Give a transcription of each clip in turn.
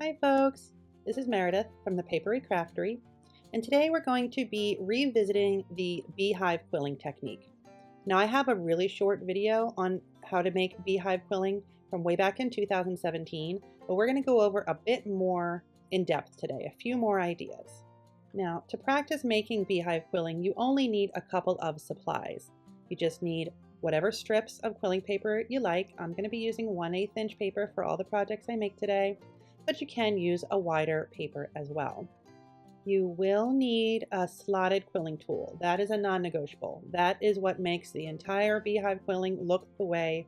Hi folks, this is Meredith from the Papery Craftery, and today we're going to be revisiting the beehive quilling technique. Now I have a really short video on how to make beehive quilling from way back in 2017, but we're going to go over a bit more in depth today, a few more ideas. Now to practice making beehive quilling, you only need a couple of supplies. You just need whatever strips of quilling paper you like. I'm going to be using 1/8 inch paper for all the projects I make today, but you can use a wider paper as well. You will need a slotted quilling tool. That is a non-negotiable. That is what makes the entire beehive quilling look the way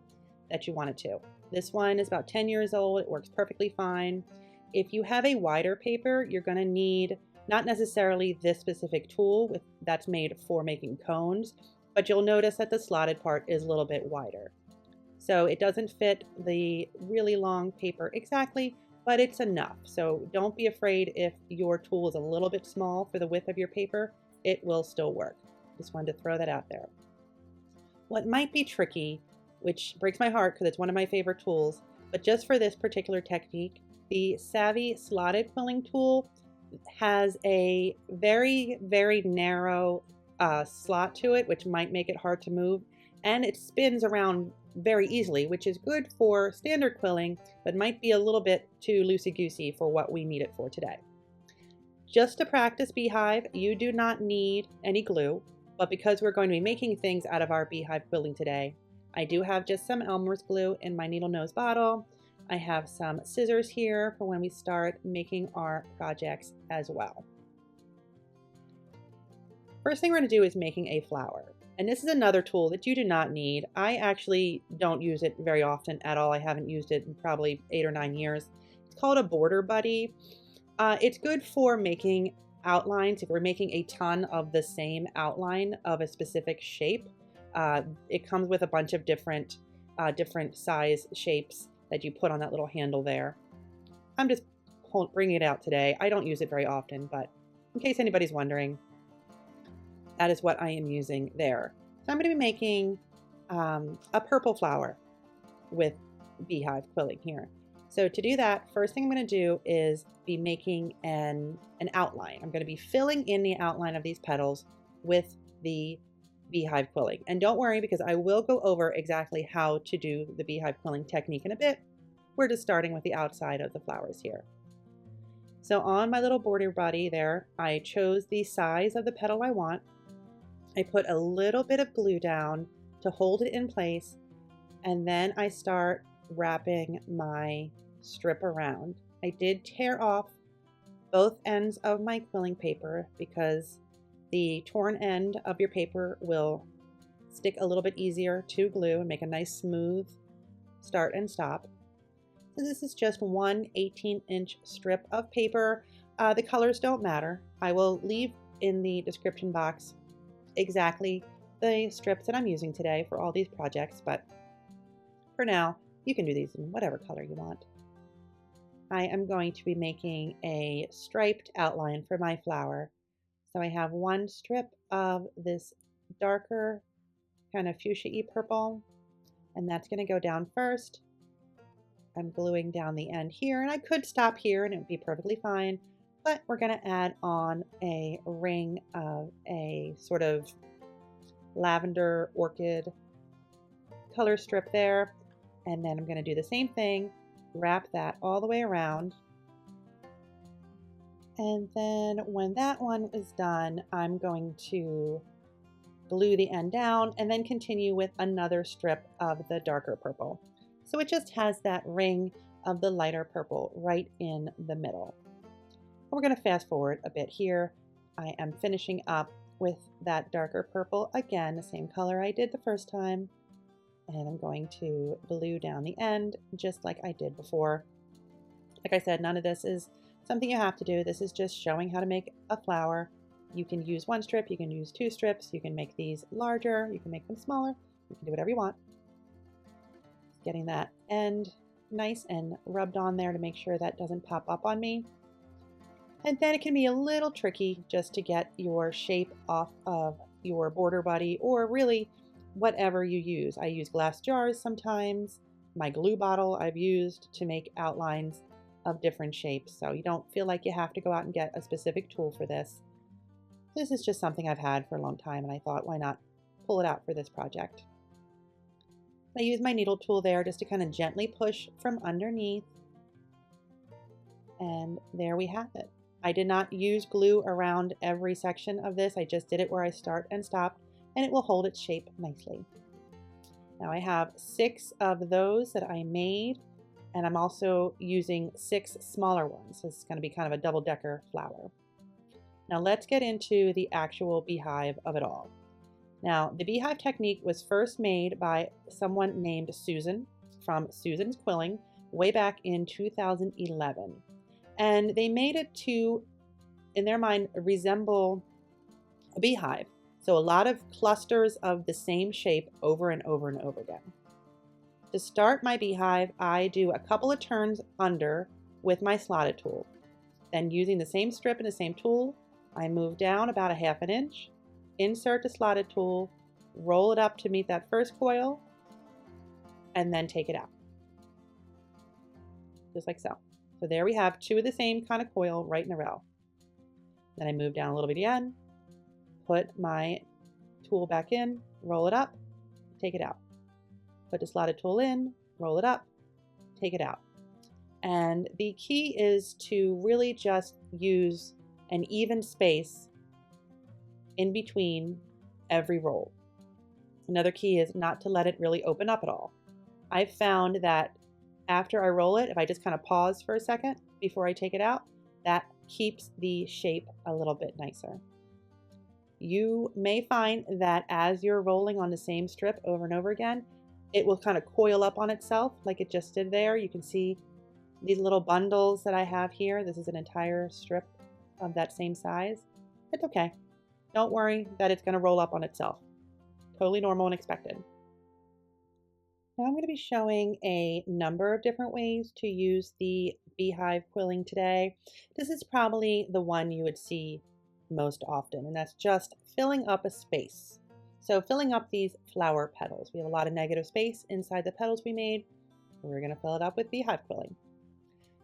that you want it to. This one is about 10 years old. It works perfectly fine. If you have a wider paper, you're going to need not necessarily this specific tool that's made for making cones, but you'll notice that the slotted part is a little bit wider. So it doesn't fit the really long paper exactly, but it's enough. So don't be afraid if your tool is a little bit small for the width of your paper, it will still work. Just wanted to throw that out there. What might be tricky, which breaks my heart because it's one of my favorite tools, but just for this particular technique, the Savvy slotted quilling tool has a very, very narrow slot to it, which might make it hard to move, and it spins around very easily, which is good for standard quilling, but might be a little bit too loosey-goosey for what we need it for today. Just to practice beehive, you do not need any glue, but because we're going to be making things out of our beehive quilling today, I do have just some Elmer's glue in my needle nose bottle. I have some scissors here for when we start making our projects as well. First thing we're going to do is making a flower. And this is another tool that you do not need. I actually don't use it very often at all. I haven't used it in probably 8 or 9 years. It's called a border buddy. It's good for making outlines. If we're making a ton of the same outline of a specific shape, it comes with a bunch of different size shapes that you put on that little handle there. I'm just bringing it out today. I don't use it very often, but in case anybody's wondering, that is what I am using there. So I'm going to be making a purple flower with beehive quilling here. So to do that, first thing I'm going to do is be making an outline. I'm going to be filling in the outline of these petals with the beehive quilling. And don't worry, because I will go over exactly how to do the beehive quilling technique in a bit. We're just starting with the outside of the flowers here. So on my little border buddy there, I chose the size of the petal I want. I put a little bit of glue down to hold it in place, and then I start wrapping my strip around. I did tear off both ends of my quilling paper because the torn end of your paper will stick a little bit easier to glue and make a nice smooth start and stop. So this is just one 18-inch strip of paper. The colors don't matter. I will leave in the description box exactly the strips that I'm using today for all these projects, but for now you can do these in whatever color you want. I am going to be making a striped outline for my flower. So I have one strip of this darker kind of fuchsia-y purple, and that's going to go down first. I'm gluing down the end here, and I could stop here and it would be perfectly fine, but we're going to add on a ring of a sort of lavender orchid color strip there, and then I'm going to do the same thing, wrap that all the way around, and then when that one is done, I'm going to glue the end down and then continue with another strip of the darker purple. So it just has that ring of the lighter purple right in the middle. We're going to fast forward a bit here. I am finishing up with that darker purple, again, the same color I did the first time. And I'm going to glue down the end just like I did before. Like I said, none of this is something you have to do. This is just showing how to make a flower. You can use one strip, you can use 2 strips, you can make these larger, you can make them smaller, you can do whatever you want. Getting that end nice and rubbed on there to make sure that doesn't pop up on me. And then it can be a little tricky just to get your shape off of your border buddy, or really whatever you use. I use glass jars sometimes. My glue bottle I've used to make outlines. of different shapes, so you don't feel like you have to go out and get a specific tool for this. This is just something I've had for a long time, and I thought, why not pull it out for this project? I use my needle tool there just to kind of gently push from underneath, and there we have it. I did not use glue around every section of this. I just did it where I start and stopped, and it will hold its shape nicely. Now I have 6 of those that I made, and I'm also using 6 smaller ones. This is going to be kind of a double-decker flower. Now let's get into the actual beehive of it all. Now, the beehive technique was first made by someone named Susan from Susan's Quilling way back in 2011. And they made it to, in their mind, resemble a beehive. So a lot of clusters of the same shape over and over and over again. To start my beehive, I do a couple of turns under with my slotted tool. Then using the same strip and the same tool, I move down about a ½ inch, insert the slotted tool, roll it up to meet that first coil, and then take it out. Just like so. So there we have 2 of the same kind of coil right in a row. Then I move down a little bit again, put my tool back in, roll it up, take it out. Put the slotted tool in, roll it up, take it out. And the key is to really just use an even space in between every roll. Another key is not to let it really open up at all. I've found that after I roll it, if I just kind of pause for a second before I take it out, that keeps the shape a little bit nicer. You may find that as you're rolling on the same strip over and over again, it will kind of coil up on itself like it just did there. You can see these little bundles that I have here. This is an entire strip of that same size. It's okay. Don't worry that it's going to roll up on itself. Totally normal and expected. Now I'm going to be showing a number of different ways to use the beehive quilling today. This is probably the one you would see most often, and that's just filling up a space. So filling up these flower petals. We have a lot of negative space inside the petals we made. We're going to fill it up with beehive quilling.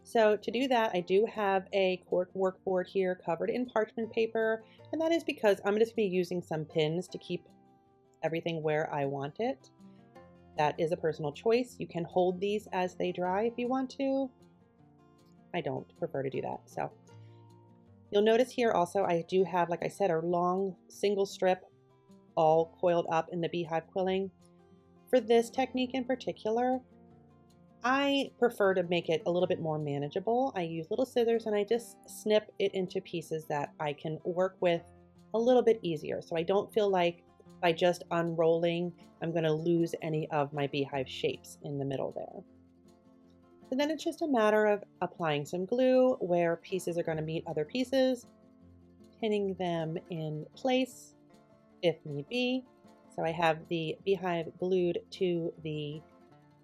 So to do that, I do have a cork workboard here covered in parchment paper, and that is because I'm just going to be using some pins to keep everything where I want it. That is a personal choice. You can hold these as they dry if you want to. I don't prefer to do that. So you'll notice here also I do have, like I said, a long single strip all coiled up in the beehive quilling. For this technique in particular, I prefer to make it a little bit more manageable. I use little scissors and I just snip it into pieces that I can work with a little bit easier. So I don't feel like by just unrolling, I'm going to lose any of my beehive shapes in the middle there. So then it's just a matter of applying some glue where pieces are going to meet other pieces, pinning them in place if need be. So I have the beehive glued to the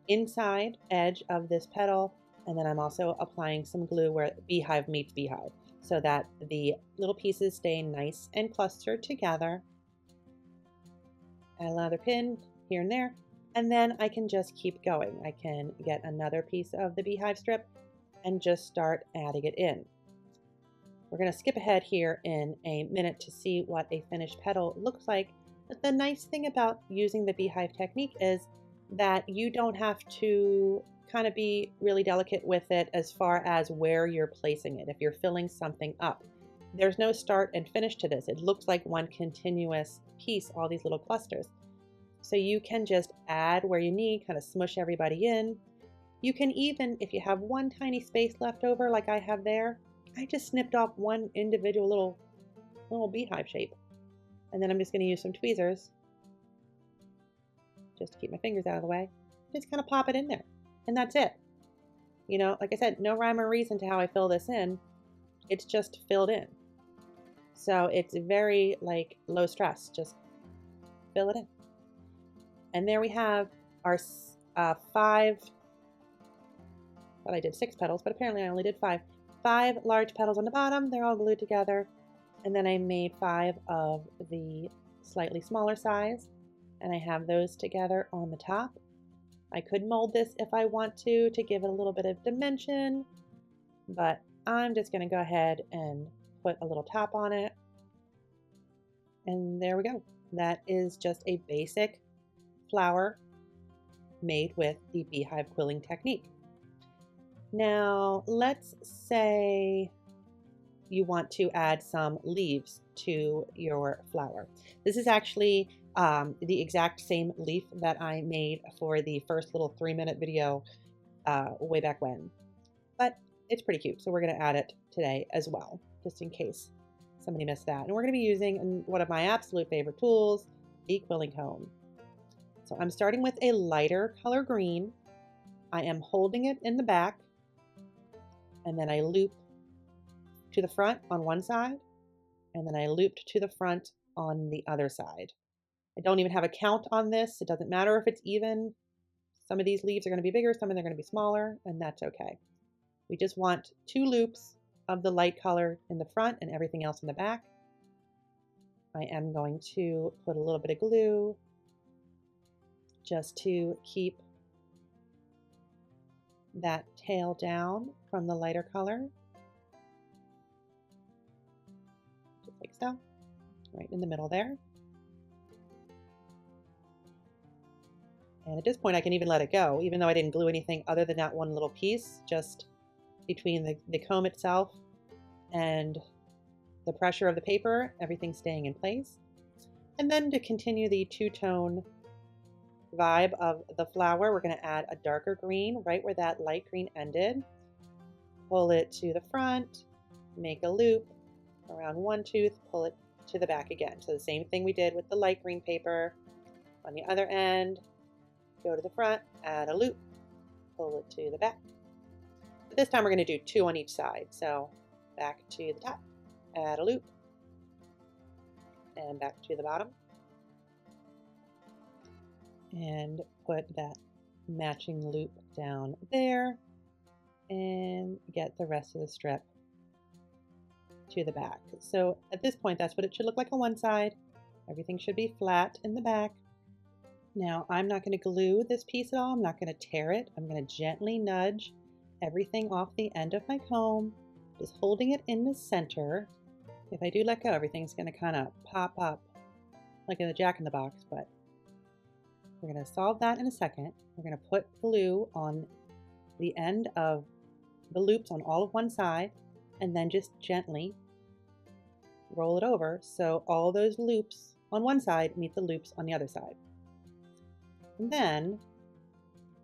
inside edge of this petal, and then I'm also applying some glue where beehive meets beehive so that the little pieces stay nice and clustered together. Add another pin here and there, and then I can just keep going. I can get another piece of the beehive strip and just start adding it in. We're going to skip ahead here in a minute to see what a finished petal looks like. But the nice thing about using the beehive technique is that you don't have to kind of be really delicate with it as far as where you're placing it. If you're filling something up, there's no start and finish to this. It looks like one continuous piece, all these little clusters. So you can just add where you need, kind of smush everybody in. You can even, if you have one tiny space left over like I have there, I just snipped off one individual little beehive shape. And then I'm just going to use some tweezers just to keep my fingers out of the way. Just kind of pop it in there. And that's it. You know, like I said, no rhyme or reason to how I fill this in. It's just filled in. So it's very like low stress. Just fill it in. And there we have our 5, well, I did 6 petals, but apparently I only did 5. 5 large petals on the bottom. They're all glued together. And then I made 5 of the slightly smaller size. And I have those together on the top. I could mold this if I want to give it a little bit of dimension. but I'm just going to go ahead and put a little top on it. And there we go. That is just a basic flower made with the beehive quilling technique. Now, let's say you want to add some leaves to your flower. This is actually the exact same leaf that I made for the first little 3-minute video way back when, but it's pretty cute. So we're going to add it today as well, just in case somebody missed that. And we're going to be using one of my absolute favorite tools, the quilling comb. So I'm starting with a lighter color green. I am holding it in the back, and then I loop to the front on one side, and then I looped to the front on the other side. I don't even have a count on this. It doesn't matter if it's even. Some of these leaves are going to be bigger, some of them are going to be smaller, and that's okay. We just want 2 loops of the light color in the front and everything else in the back. I am going to put a little bit of glue just to keep that tail down from the lighter color. Just like so, right in the middle there. And at this point I can even let it go, even though I didn't glue anything other than that one little piece, just between the comb itself and the pressure of the paper, everything's staying in place. And then to continue the two-tone vibe of the flower, we're going to add a darker green right where that light green ended. Pull it to the front, make a loop around one tooth, pull it to the back again. So the same thing we did with the light green paper. On the other end, go to the front, add a loop, pull it to the back. But this time we're going to do 2 on each side. So back to the top, add a loop, and back to the bottom. And put that matching loop down there and get the rest of the strip to the back. So at this point, that's what it should look like on one side. Everything should be flat in the back. Now I'm not going to glue this piece at all. I'm not going to tear it. I'm going to gently nudge everything off the end of my comb, just holding it in the center. If I do let go, everything's going to kind of pop up like in the Jack-in-the-Box, but we're going to solve that in a second. We're going to put glue on the end of the loops on all of one side, and then just gently roll it over so all those loops on one side meet the loops on the other side. And then,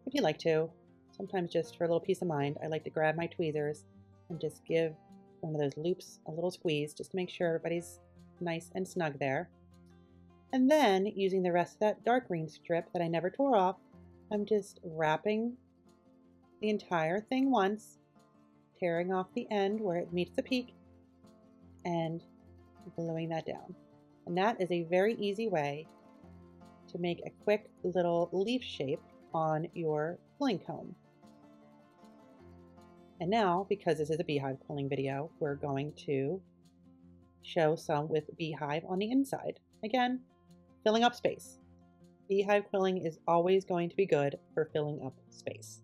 if you like to, sometimes just for a little peace of mind, I like to grab my tweezers and just give one of those loops a little squeeze just to make sure everybody's nice and snug there. And then, using the rest of that dark green strip that I never tore off, I'm just wrapping the entire thing once, tearing off the end where it meets the peak, and gluing that down. And that is a very easy way to make a quick little leaf shape on your quilling comb. And now, because this is a beehive quilling video, we're going to show some with beehive on the inside. Again, filling up space. Beehive quilling is always going to be good for filling up space.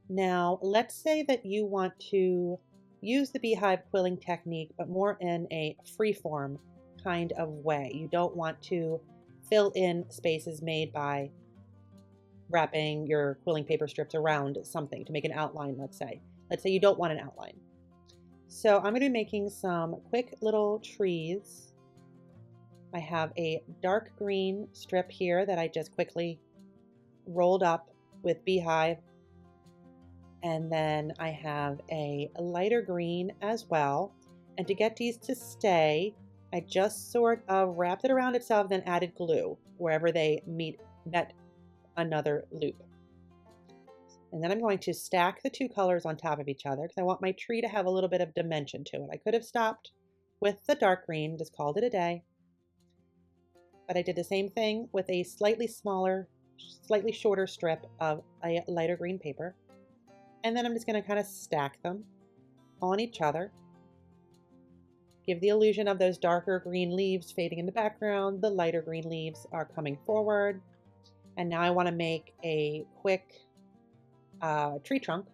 Now, let's say that you want to use the beehive quilling technique, but more in a freeform kind of way. You don't want to fill in spaces made by wrapping your quilling paper strips around something to make an outline, let's say. Let's say you don't want an outline. So I'm going to be making some quick little trees. I have a dark green strip here that I just quickly rolled up with beehive. And then I have a lighter green as well. And to get these to stay, I just sort of wrapped it around itself, then added glue wherever they met another loop. And then I'm going to stack the 2 colors on top of each other because I want my tree to have a little bit of dimension to it. I could have stopped with the dark green, just called it a day. But I did the same thing with a slightly smaller, slightly shorter strip of a lighter green paper. And then I'm just going to kind of stack them on each other. Give the illusion of those darker green leaves fading in the background. The lighter green leaves are coming forward. And now I want to make a quick tree trunk.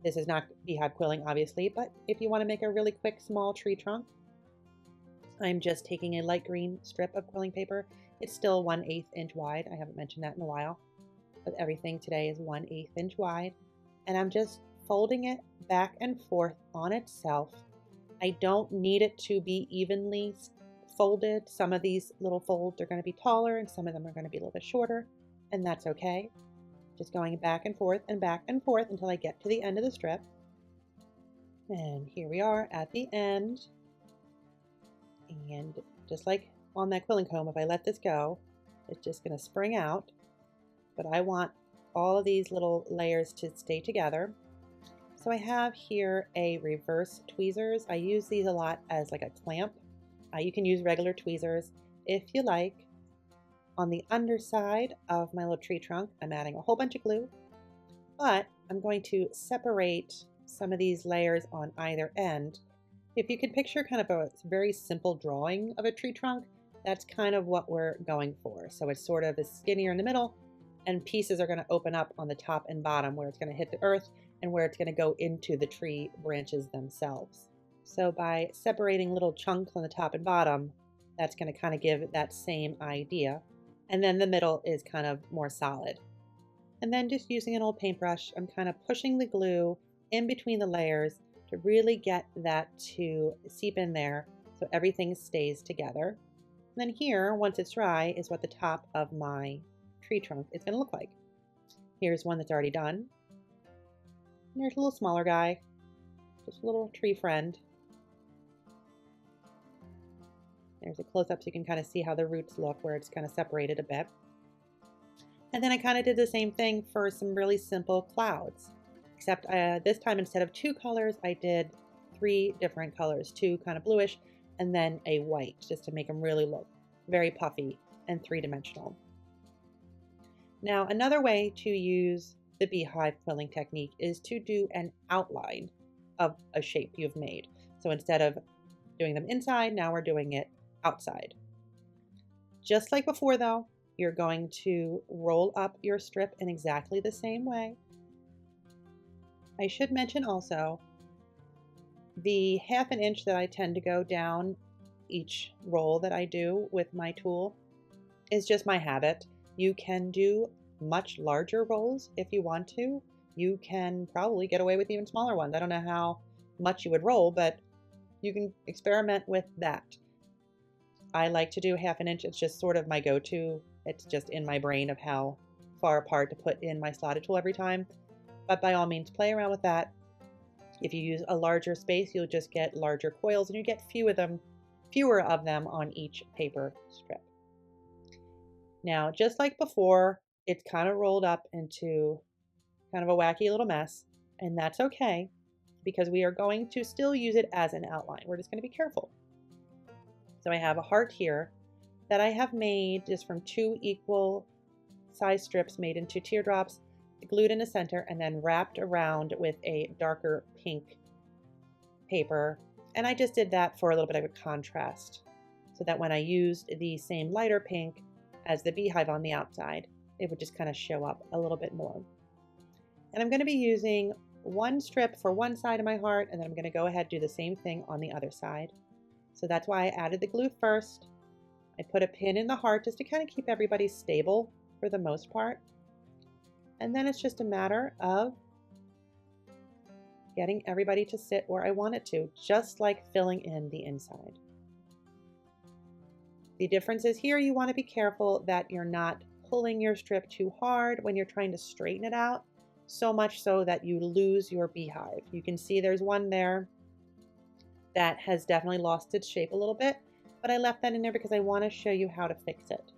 This is not beehive quilling, obviously, but if you want to make a really quick small tree trunk, I'm just taking a light green strip of quilling paper. It's still 1/8 inch wide. I haven't mentioned that in a while, but everything today is 1/8 inch wide. And I'm just folding it back and forth on itself. I don't need it to be evenly folded. Some of these little folds are going to be taller and some of them are going to be a little bit shorter, and that's okay. Just going back and forth until I get to the end of the strip. And here we are at the end. And just like on that quilling comb, if I let this go, it's just going to spring out. But I want all of these little layers to stay together. So I have here a reverse tweezers. I use these a lot as like a clamp. You can use regular tweezers if you like. On the underside of my little tree trunk, I'm adding a whole bunch of glue, but I'm going to separate some of these layers on either end. If you can picture kind of a very simple drawing of a tree trunk, that's kind of what we're going for. So it's sort of skinnier in the middle, and pieces are going to open up on the top and bottom where it's going to hit the earth and where it's going to go into the tree branches themselves. So by separating little chunks on the top and bottom, that's going to kind of give that same idea. And then the middle is kind of more solid. And then just using an old paintbrush, I'm kind of pushing the glue in between the layers to really get that to seep in there so everything stays together. And then here, once it's dry, is what the top of my tree trunk is going to look like. Here's one that's already done. And there's a little smaller guy, just a little tree friend. There's a close-up so you can kind of see how the roots look where it's kind of separated a bit. And then I kind of did the same thing for some really simple clouds, except this time instead of 2 colors, I did 3 different colors, 2 kind of bluish and then a white, just to make them really look very puffy and 3-dimensional. Now, another way to use the beehive quilling technique is to do an outline of a shape you've made. So instead of doing them inside, now we're doing it outside. Just like before though, you're going to roll up your strip in exactly the same way. I should mention also the 1/2 inch that I tend to go down each roll that I do with my tool is just my habit. You can do much larger rolls if you want to. You can probably get away with even smaller ones. I don't know how much you would roll, but you can experiment with that. I like to do 1/2 inch. It's just sort of my go-to. It's just in my brain of how far apart to put in my slotted tool every time. But by all means, play around with that. If you use a larger space, you'll just get larger coils and you get fewer of them on each paper strip. Now, just like before, it's kind of rolled up into kind of a wacky little mess, and that's okay because we are going to still use it as an outline. We're just going to be careful. So I have a heart here that I have made just from 2 equal size strips made into teardrops, glued in the center, and then wrapped around with a darker pink paper. And I just did that for a little bit of a contrast so that when I used the same lighter pink as the beehive on the outside, it would just kind of show up a little bit more. And I'm going to be using 1 strip for one side of my heart, and then I'm going to go ahead and do the same thing on the other side. So that's why I added the glue first. I put a pin in the heart just to kind of keep everybody stable for the most part. And then it's just a matter of getting everybody to sit where I want it to, just like filling in the inside. The difference is here you want to be careful that you're not pulling your strip too hard when you're trying to straighten it out, so much so that you lose your beehive. You can see there's one there that has definitely lost its shape a little bit, but I left that in there because I want to show you how to fix it.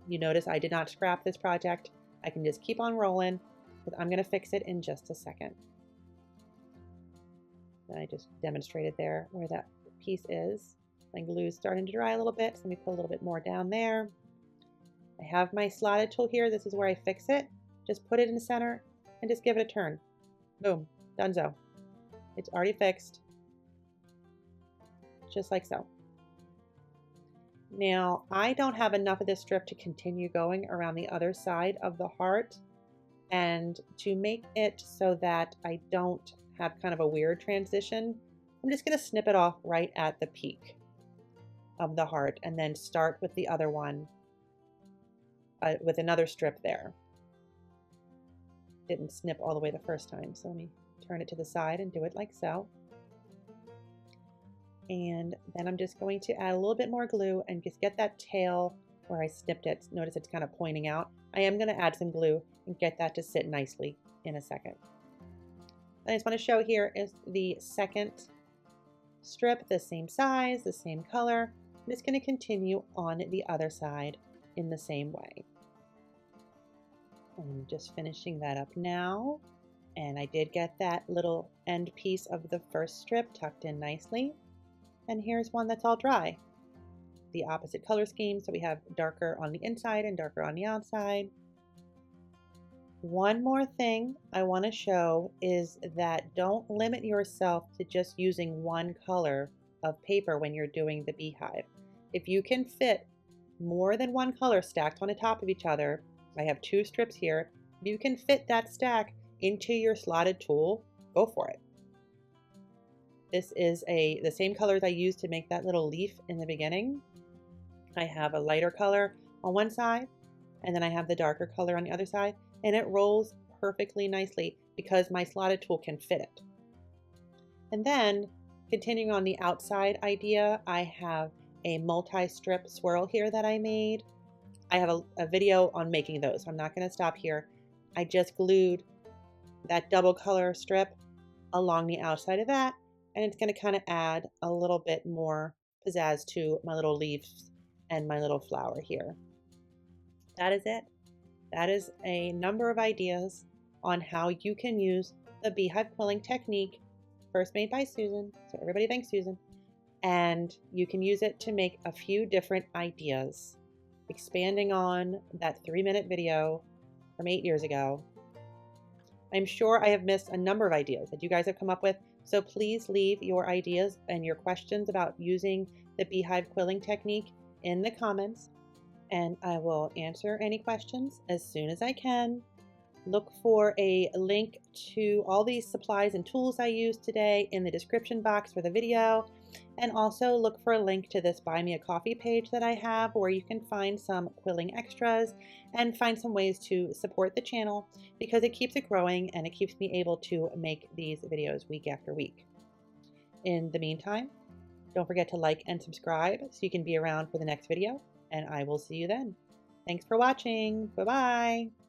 You notice I did not scrap this project. I can just keep on rolling because I'm going to fix it in just a second. And I just demonstrated there where that piece is. My glue is starting to dry a little bit, so let me put a little bit more down there. I have my slotted tool here. This is where I fix it. Just put it in the center and just give it a turn. Boom, donezo. It's already fixed. Just like so. Now, I don't have enough of this strip to continue going around the other side of the heart. And to make it so that I don't have kind of a weird transition, I'm just going to snip it off right at the peak of the heart and then start with the other one with another strip there. Didn't snip all the way the first time, so let me turn it to the side and do it like so. And then I'm just going to add a little bit more glue and just get that tail where I snipped it. Notice it's kind of pointing out. I am going to add some glue and get that to sit nicely in a second. I just want to show here is the second strip, the same size, the same color. I'm just going to continue on the other side in the same way. I'm just finishing that up now. And I did get that little end piece of the first strip tucked in nicely. And here's one that's all dry. The opposite color scheme, so we have darker on the inside and darker on the outside. One more thing I want to show is that don't limit yourself to just using one color of paper when you're doing the beehive. If you can fit more than one color stacked on the top of each other, I have 2 strips here, if you can fit that stack into your slotted tool, go for it. This is the same colors I used to make that little leaf in the beginning. I have a lighter color on one side, and then I have the darker color on the other side, and it rolls perfectly nicely because my slotted tool can fit it. And then, continuing on the outside idea, I have a multi-strip swirl here that I made. I have a video on making those, so I'm not going to stop here. I just glued that double color strip along the outside of that, and it's going to kind of add a little bit more pizzazz to my little leaves and my little flower here. That is it. That is a number of ideas on how you can use the beehive quilling technique, first made by Susan, so everybody thanks Susan, and you can use it to make a few different ideas, expanding on that 3-minute video from 8 years ago. I'm sure I have missed a number of ideas that you guys have come up with, so please leave your ideas and your questions about using the beehive quilling technique in the comments, and I will answer any questions as soon as I can. Look for a link to all these supplies and tools I used today in the description box for the video, and also look for a link to this Buy Me a Coffee page that I have where you can find some quilling extras and find some ways to support the channel because it keeps it growing and it keeps me able to make these videos week after week. In the meantime, don't forget to like and subscribe so you can be around for the next video, and I will see you then. Thanks for watching. Bye-bye.